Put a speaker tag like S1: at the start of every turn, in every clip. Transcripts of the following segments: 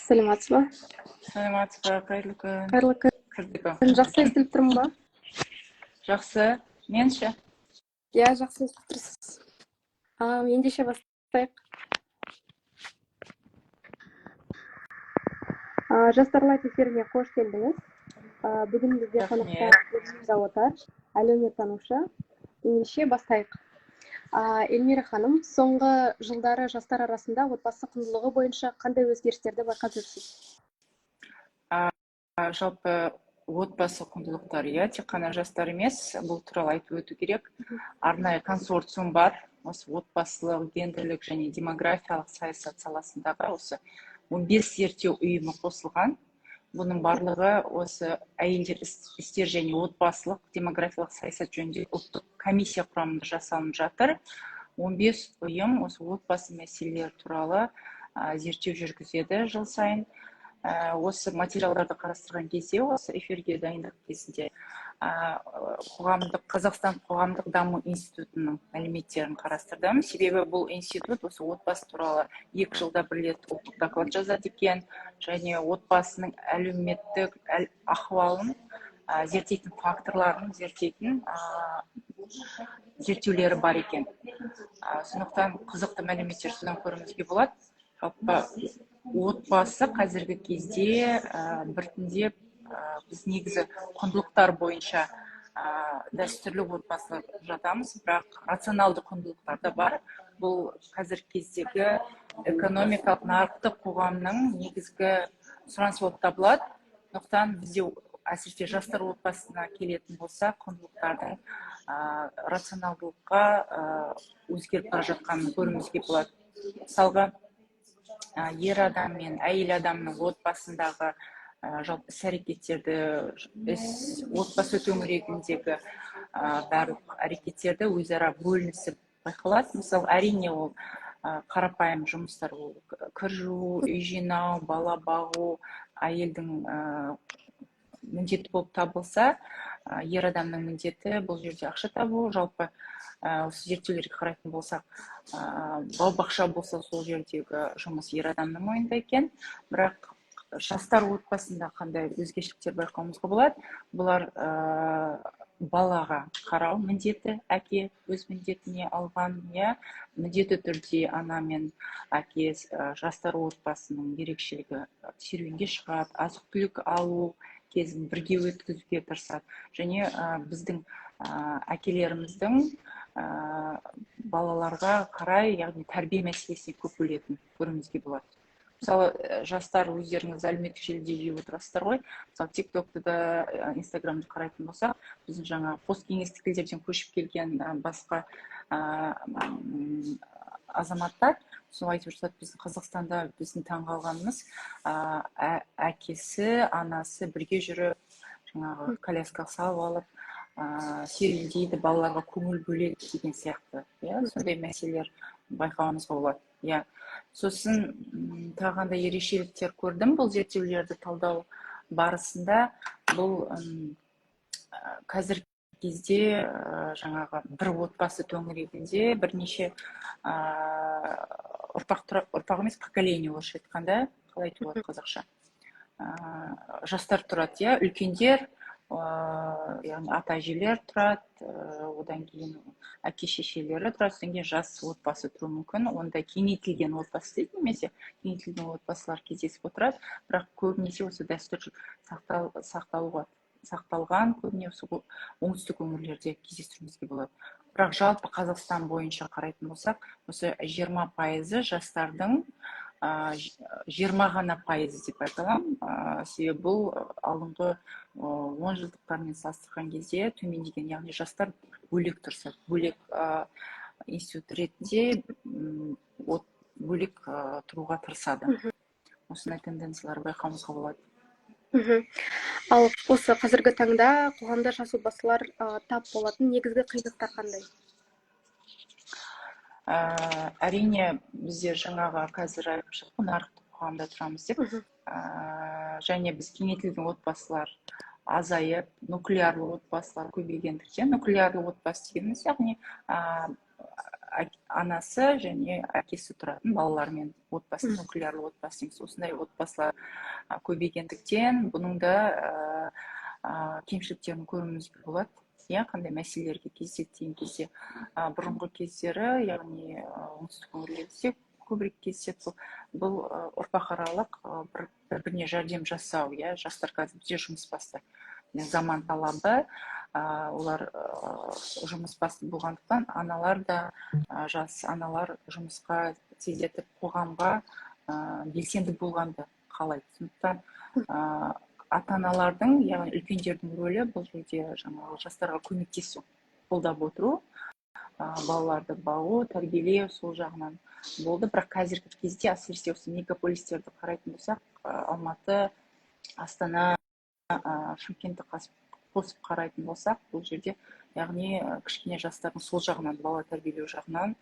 S1: Саламатсыз ба?
S2: Саламатсызба, қайырлы күн.
S1: Қайырлы күн. Жақсы естіліп тұрмын ба?
S2: Жақсы. Мен ше?
S1: Иә, жақсы естіліп тұрсыз. Ендеше бастайық. Жастар лайф эфиріне қош келдіңіз. Бүгін бізде қонақта Эльмира Отар, әлеуметтанушы. Ендеше бастайық. Эльмира ханым, соңғы жылдары жастар арасында отбасы құндылығы бойынша қандай өзгерістерді байқап жүрсіз?
S2: Жалпы отбасы құндылықтары, тек қана жастар емес, бұл туралы айтып өту керек. Арнайы консорциум бар, осы отбасылық, гендерлік және демографиялық саясат саласындағы осы 15 зерттеу ұйымы қосылған. Бұның барлығы осы әйелдер істер және отбасылық демографиялық саясат жөнінде ұлттық комиссия құрамында жасалынып жатыр. 15 ұйым осы отбасы мәселелері туралы зерттеу жүргізеді жыл сайын. Осы материалдарды қарастырған кезде, осы эфирге дайындық кезінде Қазақстан қоғамдық даму институтының мәліметтерін қарастырдым. Себебі бұл институт осы отбасы туралы 2 жылда бір рет ұлттық доклад жазады екен, және отбасының әлеуметтік ахуалын зерттейтін факторларын зерттейтін зерттеулері бар екен. Сондықтан қызықты мәліметтер содан көруімізге болады. Жалпы отбасы қазіргі кезде біртіндеп біз негізі құндылықтар бойынша дәстүрлі отбасы жатамыз, бірақ рационалды құндылықтар да бар. Бұл қазіргі кездегі экономикалық нарықтық қоғамның негізгі сұраныс болып табылады. Сондықтан бізде әсіресе жастар отбасына келетін болса, құндылықтардың рационалдылыққа өзгеріп бара жатқанын көруімізге болады. Мысалға, ер адам мен әйел адамның отбасындағы жалпы іс-әрекеттерді, отбасы төңірегіндегі барлық әрекеттерді өзара бөлінісіп байқалады. Мысалы, әрине ол қарапайым жұмыстар, ол кір жуу, үй жинау, бала бағу әйелдің міндеті болып табылса, ер адамның міндеті бұл жерде ақша табу. Жалпы осы зерттеулерге қарайтын болсақ, бау-бақша болса, сол жердегі жұмыс ер адамның мойнында екен. Бірақ жастар отбасында қандай өзгешіліктер байқауымызға болады? Бұлар балаға қарау міндеті, әке өз міндетіне алған, міндетті түрде ана мен әке жастар отбасының ерекшелігі серуенге шығады, азық-түлік алу кезін бірге өткізуге тырысады. Және біздің әкелеріміздің балаларға қарай, яғни тәрбие мәселесіне көп бөлетін көруімізге болады. Мысалы, жастар өздеріңіз әлеуметтік желіде жиі отырасыздар ғой. Мысалы, TikTok'ты да, Instagram'ды қарайтын болсақ, біздің жаңа посткеңестік елдерден көшіп келген басқа азаматтар сол айтып жатады, біздің Қазақстанда біздің таңғалғанымыз, әкесі, анасы бірге жүріп, жаңағы коляска салып алып, серуендейді, балаларға көңіл бөледі деген сияқты. Сондай мәселелер байқауымызға болады. Сосын тағанда ерекшеліктер көрдім бұл зерттеулерді талдау барысында. Бұл қазір кезде жаңағы бір отбасы төңірегінде бірнеше ұрпақ емес, поколение орысша айтқанда, қалай айтуға болады қазақша, жастар тұрады, үлкендер, яғни ата-әжелер тұрады, одан кейін әке-шешелері тұрады, содан кейін жас отбасы тұруы мүмкін. Онда кеңейтілген отбасы дейді, немесе кеңейтілген отбасылар кездесіп отырады, бірақ көбінесе осы дәстүр сақталған, көбіне оңтүстік өңірлерде кездестіруімізге болады. Бірақ жалпы Қазақстан бойынша қарайтын болсақ, осы 20% жастардың 20 ғана пайызы деп айталамын. Себебі бұл алдыңғы 10 жылдықтармен салыстырған кезде төмендеген, яғни жастар бөлек тұрса, бөлек институт ретінде бөлек тұруға тырысады. Осындай тенденциялар байқауымызға болады.
S1: Ал осы қазіргі таңда қоғамда жас отбасылар тап болатын негізгі қиындықтар қандай?
S2: Әрине, бізде жаңағы қазір айтып шықтық, нарықтық қоғамда тұрамыз деп. Және біз кеңейтілген отбасылар азайып, нуклеарлы отбасылар көбейгендіктен, нуклеарлы отбасы дегеніміз, яғни анасы және әкесі тұратын балалармен отбасы, нуклеарлы отбасы дейміз. Осындай отбасылар көбейгендіктен бұның да кемшіліктерін көруіміз болады. Қандай мәселелерге кездеседі деген кезде бұрынғы кездері, яғни оңтүстік өңірлерде көбірек кездеседі. Бұл ұрпақаралық бір-біріне жәрдем жасау, жастар қазір бізде жұмыс басты. Заман талабы, олар жұмыс басты болғандықтан, аналар да, жас аналар жұмысқа тездетіп қоғамға белсенді болғанды қалайды. Сондықтан ата-аналардың, яғни үлкендердің рөлі бұл жерде жаңағы жастарға көмектесу, қолдап отыру, балаларды бағу, тәрбиелеу сол жағынан болды. Бірақ қазіргі кезде әсіресе осы мегаполистерді қарайтын болсақ, Алматы, Астана, Шымкентті қосып қарайтын болсақ, бұл жерде яғни кішкене жастардың сол жағынан, бала тәрбиелеу жағынан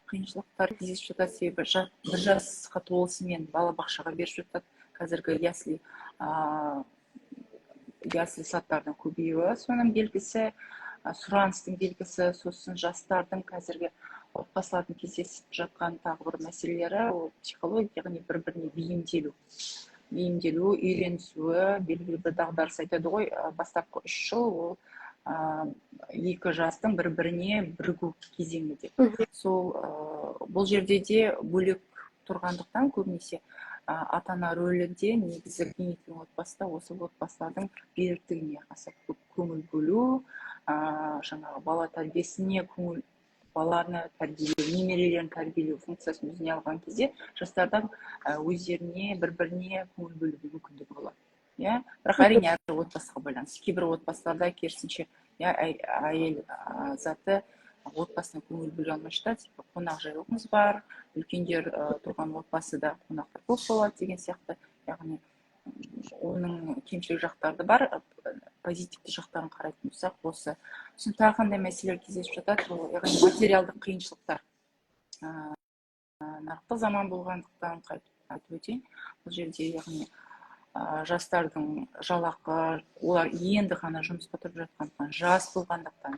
S2: қиыншылықтар кездесіп жатады. Себебі бір жасқа толысымен балабақшаға беріп жатады. Қазіргі ясли саттардың көбеюі соның белгісі, сұраныстың белгісі. Сосын жастардың қазіргі отбасылардың кездесіп жатқан тағы бір мәселелері, ол психология, яғни бір-біріне бейімделу, үйренісуі, белгілі бір дағдарыс айтады ғой, бастапқы 3 жыл ол екі жастың бір-біріне бірігу кезеңі деп. Бұл жерде де бөлек тұрғандықтан көбінесе ата-ана рөлінде негізі кеңейтілген отбасыда осы отбасылардың беріктігіне аса көп көңіл бөлу, жаңағы бала тәрбиесіне баланы тәрбиелеу, немерелерін тәрбиелеу функциясын өзіне алған кезде жастардан өздеріне бір-біріне көңіл бөлуге мүмкіндігі болады. Бірақ әрине әр отбасыға байланысты. Кейбір отбасыларда керісінше әйел заты отбасына көңіл бөле алмай жатады. Қонақ жайлылығымыз бар, үлкендер тұрған отбасыда қонақтар көп болады деген сияқты. Яғни оның кемшілік жақтары бар, позитивті жақтарын қарайтын болсақ, осы. Сосын тағы қандай мәселелер кездесіп жатады, яғни материалдық қиыншылықтар. Нарықтық заман болғандықтан айтып өтейін. Бұл жерде яғни жастардың жалақы, олар енді ғана жұмысқа тұрып жатқандықтан, жас болғандықтан,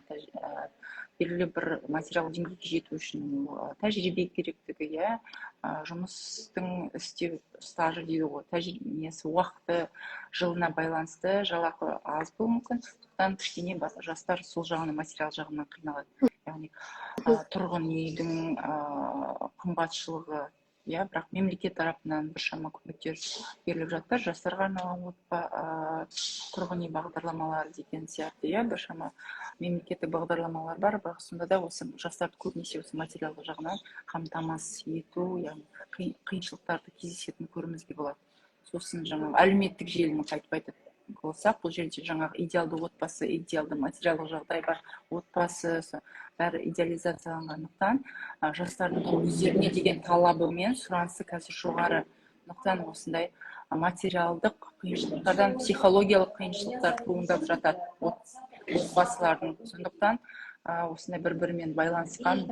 S2: белгілі бір материал деңгейге жету үшін тәжірибе керектігі, жұмыстың істеу стажы дейді ғой, тәжірибесі, уақыты, жылына байланысты жалақы аз болуы мүмкін. Сондықтан кішкене жастар сол жағынан, материал жағынан қиналады. Яғни тұрғын үйдің қымбатшылығы, бірақ мемлекет тарапынан біршама көмектер беріліп жатыр. Жастарға арналған тұрғын үй бағдарламалары деген сияқты, біршама мемлекеттік бағдарламалар бар, бірақ сонда да осы жастарды көбінесе осы материалдық жағынан қамтамасыз ету, яғни қиыншылықтарды кездесетінін көруімізге болады. Сосын жаңағы әлеуметтік желіні қайтып айтатын болсақ, бұл жерде жаңағы идеалды отбасы, идеалды материалдық жағдай бар отбасы, бәрі идеализацияланғандықтан жастардың өздеріне деген талабы мен сұранысы қазір жоғары. Сондықтан осындай материалдық қиыншылықтардан психологиялық қиыншылықтар туындап жатады отбасылардың. Сондықтан осындай бір-бірімен байланысқан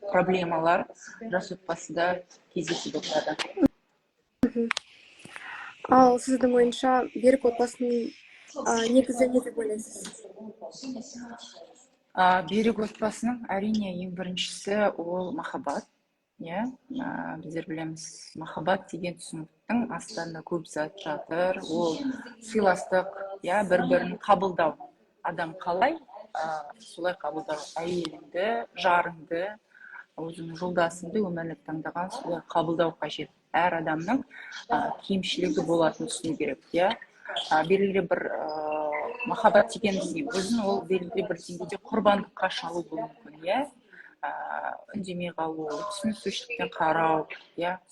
S2: проблемалар жас отбасыда кездесіп отырады.
S1: Ал сіздің ойынша берік отбасының негізі не деп ойлайсыз?
S2: Берік отбасының әрине ең біріншісі ол махаббат. Біздер білеміз, махаббат деген түсініктің астарында көп зат жатыр. Ол сыйластық, бір-бірін қабылдау. Адам қалай солай қабылдау. Әйеліңді, жарыңды, өзінің жолдасыңды өмірлік таңдаған солай қабылдау қажет. Әр адамның кемшілігі болатынын түсіну керек. Белгілі бір махаббат дегеніміз не? Өзін ол белгілі бір деңгейде құрбандыққа шалу болуы мүмкін, үндемей қалу, түсіністікпен қарау,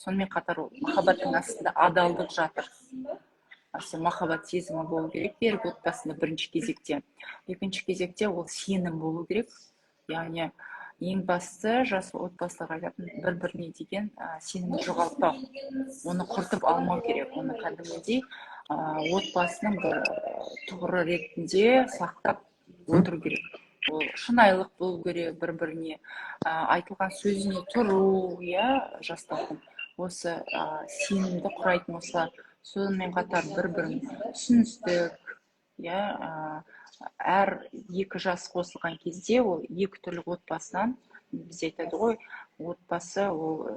S2: сонымен қатар махаббаттың астында адалдық жатыр. Махаббат сезімі болу керек берік отбасында бірінші кезекте. Екінші кезекте ол сенім болу керек. Яғни ең басты жас отбасыларға айтатын бір-біріне деген сенімді жоғалтпау. Оны құртып алмау керек. Оны кәдімгідей отбасының бір тұғыры ретінде сақтап отыру керек. Ол шынайылық болу керек, бір-біріне айтылған сөзіне тұру, жастардың осы сенімді құрайтын осылар. Сонымен қатар бір-бірін түсіністік, әр екі жас қосылған кезде ол екі түрлі отбасынан бізде айтады ғой, отбасы ол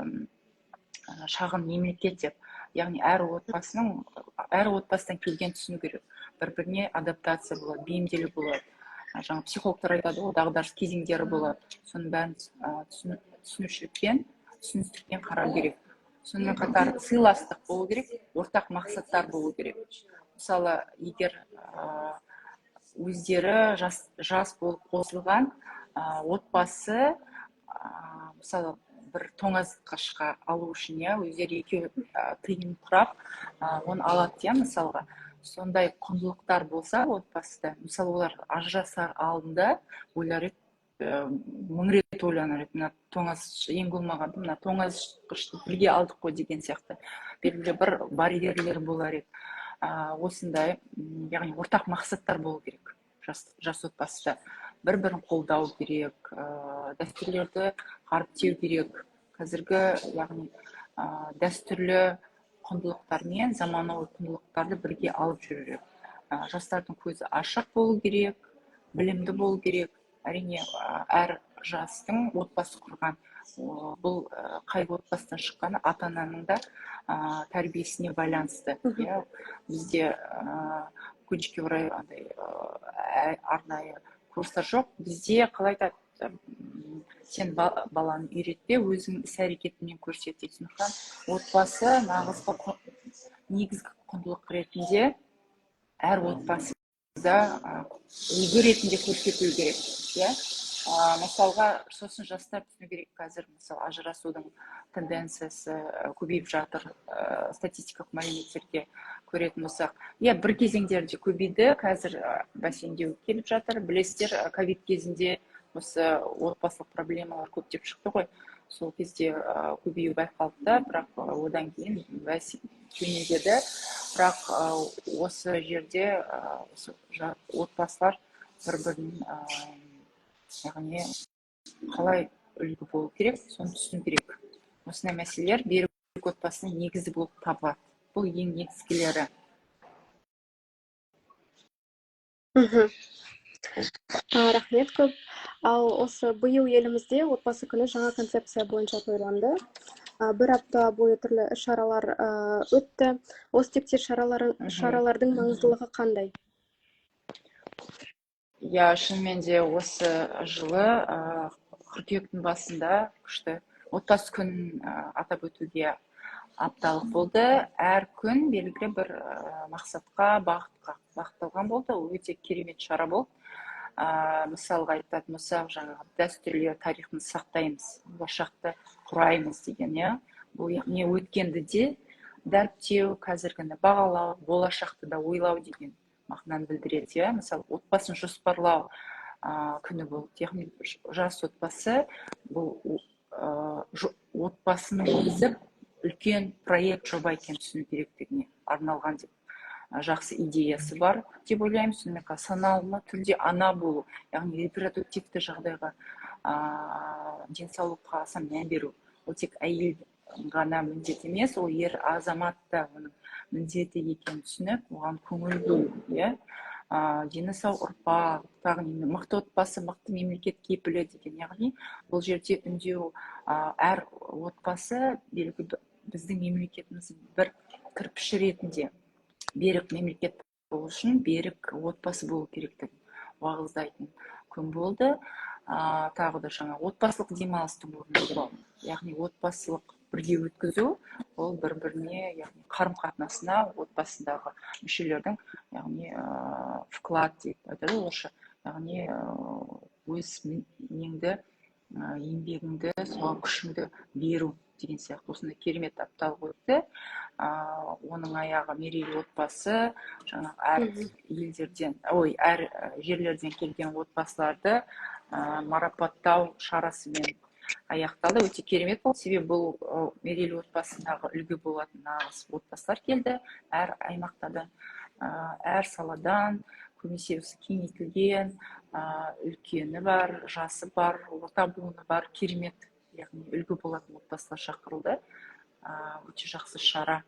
S2: шағын мемлекет деп. Яғни әр отбасыдан келген түсіну керек. Бір-біріне адаптация болады, бейімделу болады. Жаңа психологтар айтады ғой, дағдарыс кезеңдері болады. Соның бәрін түсінушілікпен, түсіністікпен қарау керек. Сонымен қатар сыйластық болу керек, ортақ мақсаттар болу керек. Мысалы, егер өздері жас болып қосылған отбасы, мысалы, бір тоңазытқышқа алу үшін, өздері екеуі тиын құрап, оны алады, мысалға. Сондай құндылықтар болса отбасыда, мысалы, олар ажырасар алдында ойлар еді, мың рет ойланар еді, мына тоңазытқыш ең болмағанда, мына тоңазытқышты бірге алдық қой деген сияқты белгілі бір барьерлер болар еді. Осындай, яғни ортақ мақсаттар болу керек жас отбасыда. Бір-бірін қолдау керек, дәстүрлерді қаріптеу керек. Қазіргі, яғни дәстүрлі құндылықтар мен заманауи құндылықтарды бірге алып жүру керек. Жастардың көзі ашық болу керек, білімді болу керек. Әрине, әр жастың отбасы құрған, бұл қай отбасыдан шыққаны ата-ананың да тәрбиесіне байланысты. Бізде өкінішке орай арнайы курстар жоқ. Бізде қалай айтады, сен баланы үйретпе, өзің іс-әрекетімен көрсет дейді. Сондықтан отбасы негізгі құндылық ретінде әр отбасыда үлгі ретінде көрсетілу керек. Мысалға, сосын жастар түсіну керек, қазір мысалы ажырасудың тенденциясы көбейіп жатыр, статистикалық мәліметтерге көретін болсақ. Бір кезеңдерде көбейді, қазір бәсеңдеу келіп жатыр. Білесіздер, ковид кезінде осы отбасылық проблемалар көптеп шықты ғой. Сол кезде көбею байқалды, бірақ одан кейін төмендеді. Бірақ осы жерде отбасылар бір-бірін, яғни қалай үлгі болу керек, соны түсіну керек. Осындай мәселелер берік отбасының негізі болып табылады. Бұл ең негізгілері.
S1: Рахмет көп. Ал осы биыл елімізде отбасы күні жаңа концепция бойынша тойланды. Бір апта бойы түрлі іс-шаралар өтті. Осы тектес шаралардың маңыздылығы қандай?
S2: Шынымен де осы жылы қыркүйектің басында күшті отбасы күнін атап өтуге апталық болды. Әр күн белгілі бір мақсатқа бағытталған болды. Ол өте керемет шара болды. Мысалға айтатын болсақ, жаңағы дәстүрлер тарихын сақтаймыз, болашақты құраймыз деген. Бұл яғни өткенді де дәріптеу, қазіргіні бағалау, болашақты да ойлау деген мағынаны білдіреді. Мысалы, отбасын жоспарлау күні болды. Яғни жас отбасы бұл отбасының өзі үлкен проект, жоба екенін түсіну керектігіне арналған деп жақсы идеясы бар деп ойлаймын. Сонымен қатар саналы түрде ана болу, яғни репродуктивті жағдайға, денсаулыққа аса мән беру. Ол тек әйел ғана міндет емес, ол ер азамат та оның міндеті екенін түсініп, оған көңіл бөлу. Дені сау ұрпақ, мықты отбасы, мықты мемлекет кепілі деген. Яғни бұл жерде үндеу, әр отбасы біздің мемлекетіміздің бір кірпіші ретінде берік мемлекет болу үшін берік отбасы болу керектігін уағыздайтын күн болды. Тағы да жаңа отбасылық демалыстың орнатылуы, яғни отбасылық бірге өткізу, ол бір-біріне, яғни қарым-қатынасына отбасындағы мүшелердің, яғни вклад деп айтады орысша, яғни өз неңді, еңбегіңді, соған күшіңді беру деген сияқты. Осындай керемет апталық өтті. Оның аяғы мерейлі отбасы, әр жерлерден келген отбасыларды марапаттау шарасымен аяқталды. Өте керемет болды. Себебі бұл мерейлі отбасындағы үлгі болатын нағыз отбасылар келді. Әр аймақтардан, әр саладан, көбінесе кеңейтілген, үлкені бар, жасы бар, орта буыны бар, керемет, яғни үлгі болатын отбасылар шақырылды. Өте жақсы шара.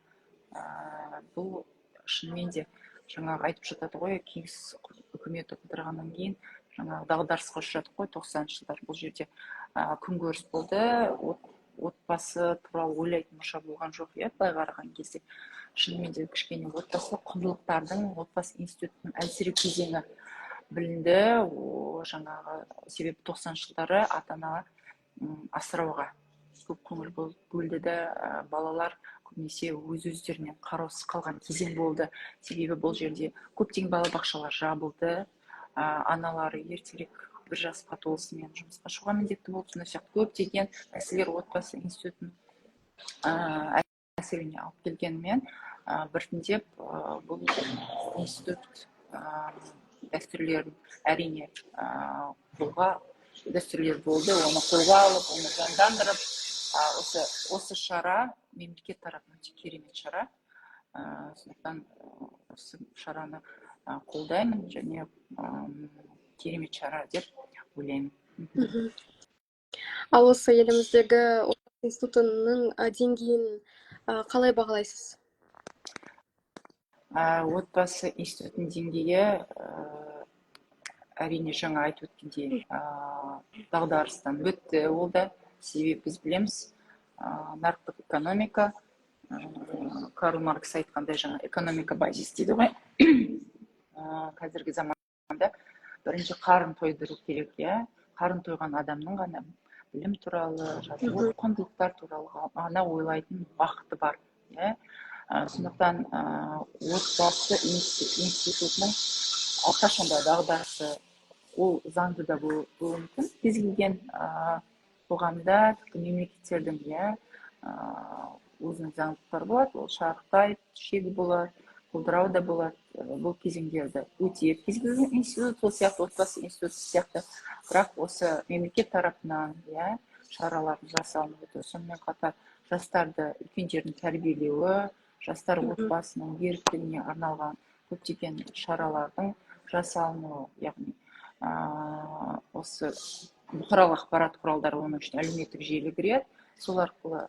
S2: Бұл шынымен де жаңағы айтып жатады ғой, кеңес үкіметі отырғаннан кейін жаңағы дағдарысқа ұшырадық қой 90-шы жылдар. Бұл жерде күнкөріс болды. Отбасы туралы ойлайтын мұрша болған жоқ, иә, былай қараған кезде. Шынымен де кішкене отбасылық құндылықтардың, отбасы институтының әлсіреп кезеңі білінді. Жаңағы себебі 90-шы жылдары ата-ана асырауға көп көңіл бөлді де, балалар көбінесе өздерінен қараусыз қалған кезең болды. Себебі бұл жерде көптеген балабақшалар жабылды, аналары ертерек бір жасқа толысымен жұмысқа шығуға міндетті болды. Сондай сияқты көптеген мәселелер отбасы институтының әсеріне алып келгенімен, біртіндеп бұл институт дәстүрлерін әрине дәстүрлер болды, оны қолға алып, оны жандандырып, осы шара мемлекет тарапынан өте керемет шара. Сондықтан осы шараны қолдаймын және керемет шара деп ойлаймын.
S1: Ал осы еліміздегі отбасы институтының деңгейін қалай бағалайсыз?
S2: Отбасы институтының деңгейі әрине жаңа айтып өткендей дағдарыстан өтті. Ол да себебі біз білеміз, нарықтық экономика, Карл Маркс айтқандай жаңа экономика базис дейді ғой. Қазіргі заманда бірінші қарын тойдыру керек, иә. Қарын тойған адамның ғана білім туралы, құндылықтар туралы ғана ойлайтын уақыты бар, иә. Сондықтан отбасы институтының қашанда дағдарысы, ол заңды да болуы мүмкін. Кез келген қоғамда, мемлекеттердің, иә, өзінің заңдылықтары болады, ол шарықтайды, шегі болады, құлдырау да болады. Бұл кезеңдерді өте кез келген институт, сол сияқты отбасы институты сияқты, бірақ осы мемлекет тарапынан, иә, шаралардың жасалынып өтуі, сонымен қатар жастарды, үлкендердің тәрбиелеуі, жастар отбасының беріктігіне арналған көптеген шаралардың жасалынуы, яғни осы бұқаралық ақпарат құралдары, оның үшін әлеуметтік желі кіреді, сол арқылы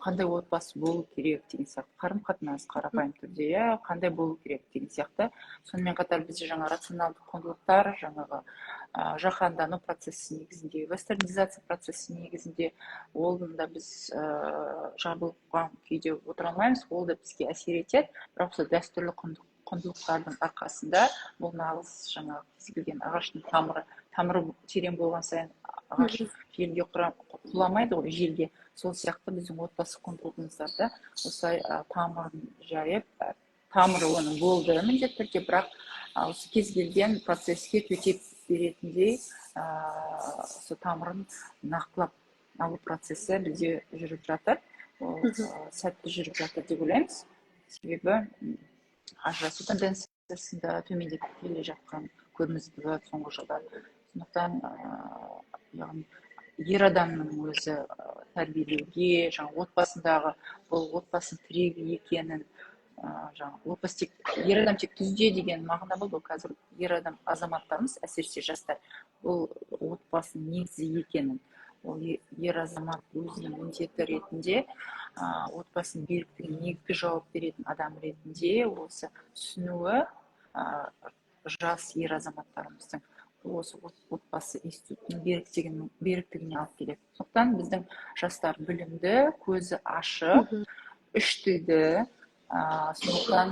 S2: қандай отбасы болу керек деген сияқты, қарым-қатынас қарапайым түрде, қандай болу керек деген сияқты. Сонымен қатар бізде жаңа рационалды құндылықтар, жаңағы жаһандану процесі негізінде, вестернизация процесі негізінде, олында біз жабылған күйде отыра алмаймыз, ол да бізге әсер етеді, бірақ осы дәстүрлі құндылықтардың арқасында бұл нағыз жаңағы кез келген ағаштың тамыры терең болған сайын ағаш желге құламайды ғой, желге. Сол сияқты біздің отбасы құндылығымызда осылай тамырын жайып, тамыры оның болды міндетті түрде, бірақ осы кез келген процеске төтеп беретіндей осы тамырын нақтылап алу процесі бізде жүріп жатыр. Ол сәтті жүріп жатыр деп ойлаймыз. Себебі ажырасу тенденциясында төмендеп келе жатқан көріністі болады соңғы жылдары. Сондықтан яғни ер адамның өзі тәрбиелеуге, жаңа отбасындағы бұл отбасының тірегі екенін, жаңа отбасы тек ер адам тек түзде деген мағына болды. Қазір ер адам азаматтарымыз, әсіресе жастар, бұл отбасының негізі екенін, ол ер азамат өзінің міндеті ретінде, отбасының беріктігіне негізгі жауап беретін адам ретінде осы түсінуі жас ер азаматтарымыздың осы отбасы институтының беріктігіне алып келеді. Сондықтан біздің жастар білімді, көзі ашық, үш тілді, сондықтан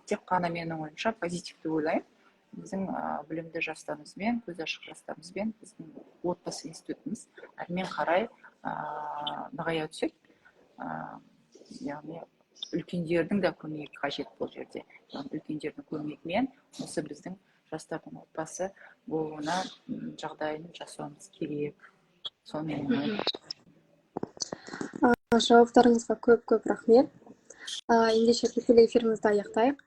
S2: тек қана менің ойымша позитивті ойлаймын. Біздің білімді жастарымызбен, көзі ашық жастарымызбен біздің отбасы институтымыз әрмен қарай нығая түседі. Яғни үлкендердің де көмегі қажет бұл жерде. Үлкендердің көмегімен осы біздің жастардың отбасы болуына жағдайын жасауымыз керек. Сонымен
S1: Жауаптарыңызға көп рахмет. Ендеше тікелей эфирімізді аяқтайық.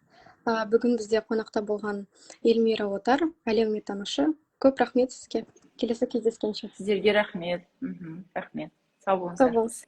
S1: Бүгін бізде қонақта болған Эльмира Отар, әлеуметтанушы. Көп рахмет сізге. Келесі кездескенше.
S2: Сіздерге рахмет. Рахмет. Сау болыңыздар.